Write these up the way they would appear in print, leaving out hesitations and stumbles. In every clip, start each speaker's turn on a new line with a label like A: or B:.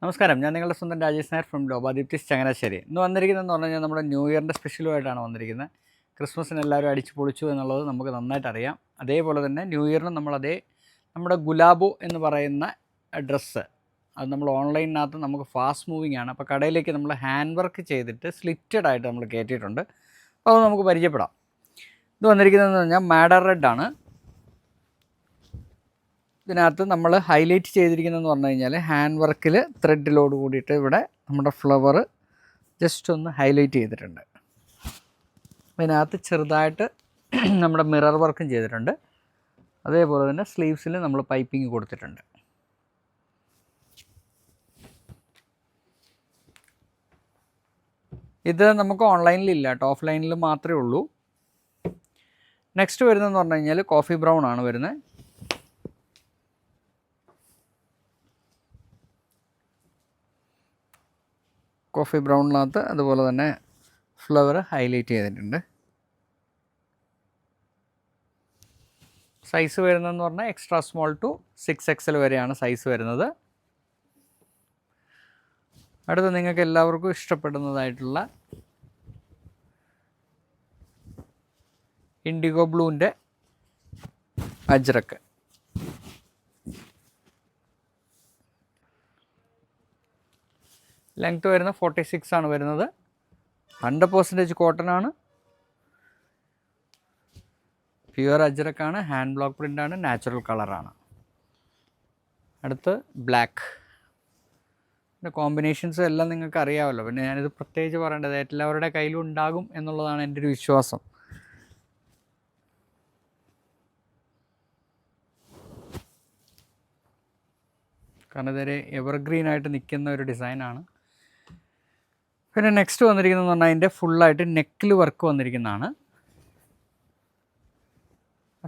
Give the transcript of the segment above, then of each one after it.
A: നമസ്കാരം, ഞാൻ നിങ്ങളുടെ സ്വന്തം രാജേഷ് നായർ ഫ്രം ലോബാദീപ്തിസ് ചങ്ങനാശ്ശേരി. ഇന്ന് വന്നിരിക്കുന്നതെന്ന് പറഞ്ഞു കഴിഞ്ഞാൽ നമ്മുടെ ന്യൂ ഇയറിൻ്റെ സ്പെഷ്യലുമായിട്ടാണ് വന്നിരിക്കുന്നത്. ക്രിസ്മസിന് എല്ലാവരും അടിച്ചു പൊളിച്ചു എന്നുള്ളത് നമുക്ക് നന്നായിട്ട് അറിയാം. അതേപോലെ തന്നെ ന്യൂ ഇയറിന് നമ്മുടെ ഗുലാബോ എന്ന് പറയുന്ന ഡ്രസ്സ് അത് നമ്മൾ ഓൺലൈനിനകത്ത് നമുക്ക് ഫാസ്റ്റ് മൂവിങ് ആണ്. അപ്പോൾ കടയിലേക്ക് നമ്മൾ ഹാൻഡ് വർക്ക് ചെയ്തിട്ട് സ്ലിറ്റഡ് ആയിട്ട് നമ്മൾ കയറ്റിയിട്ടുണ്ട്. അപ്പോൾ അത് നമുക്ക് പരിചയപ്പെടാം. ഇത് വന്നിരിക്കുന്നതെന്ന് പറഞ്ഞാൽ മാഡർ റെഡ് ആണ്. ഇതിനകത്ത് നമ്മൾ ഹൈലൈറ്റ് ചെയ്തിരിക്കുന്നതെന്ന് പറഞ്ഞു കഴിഞ്ഞാൽ ഹാൻഡ് വർക്കിൽ ത്രെഡിലോട് കൂടിയിട്ട് ഇവിടെ നമ്മുടെ ഫ്ലവർ ജസ്റ്റ് ഒന്ന് ഹൈലൈറ്റ് ചെയ്തിട്ടുണ്ട്. ഇതിനകത്ത് ചെറുതായിട്ട് നമ്മുടെ മിറർ വർക്കും ചെയ്തിട്ടുണ്ട്. അതേപോലെ തന്നെ സ്ലീവ്സിൽ നമ്മൾ പൈപ്പിംഗ് കൊടുത്തിട്ടുണ്ട്. ഇത് നമുക്ക് ഓൺലൈനിലില്ല കേട്ടോ, ഓഫ്ലൈനിൽ മാത്രമേ ഉള്ളൂ. നെക്സ്റ്റ് വരുന്നതെന്ന് പറഞ്ഞു കഴിഞ്ഞാൽ കോഫി ബ്രൗൺ ആണ് വരുന്നത്. കോഫി ബ്രൗണിനകത്ത് അതുപോലെ തന്നെ ഫ്ലവർ ഹൈലൈറ്റ് ചെയ്തിട്ടുണ്ട്. സൈസ് വരുന്നതെന്ന് പറഞ്ഞാൽ എക്സ്ട്രാ സ്മോൾ ടു 6XL വരെയാണ് സൈസ് വരുന്നത്. അടുത്ത് നിങ്ങൾക്ക് എല്ലാവർക്കും ഇഷ്ടപ്പെടുന്നതായിട്ടുള്ള ഇൻഡിഗോ ബ്ലൂവിൻ്റെ അജ്രക്ക്. ലെങ്ത്ത് വരുന്ന 46 ആണ് വരുന്നത്. 100% കോട്ടൺ ആണ്, പ്യുവർ അജ്രക്കാണ്, ഹാൻഡ് ബ്ലോക്ക് പ്രിൻ്റാണ്, നാച്ചുറൽ കളറാണ്. അടുത്ത് ബ്ലാക്ക്. പിന്നെ കോമ്പിനേഷൻസും എല്ലാം നിങ്ങൾക്ക് അറിയാമല്ലോ, പിന്നെ ഞാനിത് പ്രത്യേകിച്ച് പറയേണ്ടത് എല്ലാവരുടെ കയ്യിലും ഉണ്ടാകും എന്നുള്ളതാണ് എൻ്റെ ഒരു വിശ്വാസം. കാരണം ഇതൊരു എവർഗ്രീനായിട്ട് നിൽക്കുന്ന ഒരു ഡിസൈനാണ്. പിന്നെ നെക്സ്റ്റ് വന്നിരിക്കുന്നതെന്ന് പറഞ്ഞാൽ അതിൻ്റെ ഫുള്ളായിട്ട് നെക്കിൽ വർക്ക് വന്നിരിക്കുന്നതാണ്.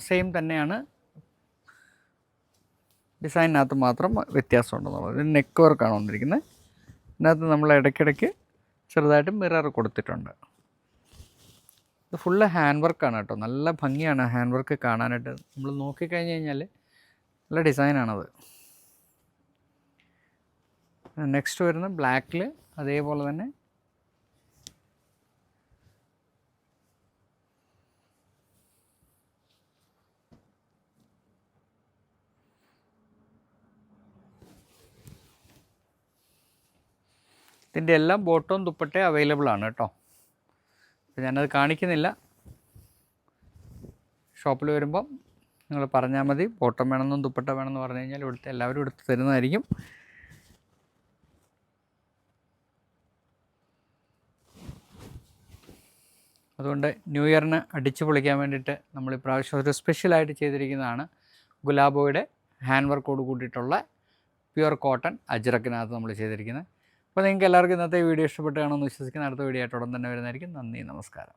A: സെയിം തന്നെയാണ്, ഡിസൈനിനകത്ത് മാത്രം വ്യത്യാസമുണ്ടെന്നുള്ളത്. ഇത് നെക്ക് വർക്കാണ് വന്നിരിക്കുന്നത്. ഇതിനകത്ത് നമ്മൾ ഇടയ്ക്കിടയ്ക്ക് ചെറുതായിട്ട് മിറർ കൊടുത്തിട്ടുണ്ട്. ഇത് ഫുള്ള് ഹാൻഡ് വർക്കാണ് കേട്ടോ, നല്ല ഭംഗിയാണ് ഹാൻഡ് വർക്ക് കാണാനായിട്ട്. നമ്മൾ നോക്കിക്കഴിഞ്ഞ് കഴിഞ്ഞാൽ നല്ല ഡിസൈനാണത്. നെക്സ്റ്റ് വരുന്ന ബ്ലാക്കിൽ അതേപോലെ തന്നെ ഇതിൻ്റെ എല്ലാം ബോട്ടവും ദുപ്പട്ടയും അവൈലബിൾ ആണ് കേട്ടോ. അപ്പോൾ ഞാനത് കാണിക്കുന്നില്ല. ഷോപ്പിൽ വരുമ്പം നിങ്ങൾ പറഞ്ഞാൽ മതി, ബോട്ടം വേണമെന്നും ദുപ്പട്ട വേണമെന്ന് പറഞ്ഞു കഴിഞ്ഞാൽ ഇവിടുത്തെ എല്ലാവരും എടുത്ത് തരുന്നതായിരിക്കും. അതുകൊണ്ട് ന്യൂ ഇയറിന് അടിച്ചു പൊളിക്കാൻ വേണ്ടിയിട്ട് നമ്മൾ ഇപ്രാവശ്യം ഒരു സ്പെഷ്യലായിട്ട് ചെയ്തിരിക്കുന്നതാണ് ഗുലാബോയുടെ ഹാൻഡ് വർക്കോട് കൂടിയിട്ടുള്ള പ്യുവർ കോട്ടൺ അജ്രക്കിനകത്ത് നമ്മൾ ചെയ്തിരിക്കുന്നത്. അപ്പോൾ നിങ്ങൾക്ക് എല്ലാവർക്കും ഇന്നത്തെ വീഡിയോ ഇഷ്ടപ്പെട്ട് കാണുമെന്ന് വിശ്വസിക്കുന്ന അടുത്ത വീഡിയോ ആയിട്ട് ഉടൻ തന്നെ വരുന്നതായിരിക്കും. നന്ദി, നമസ്കാരം.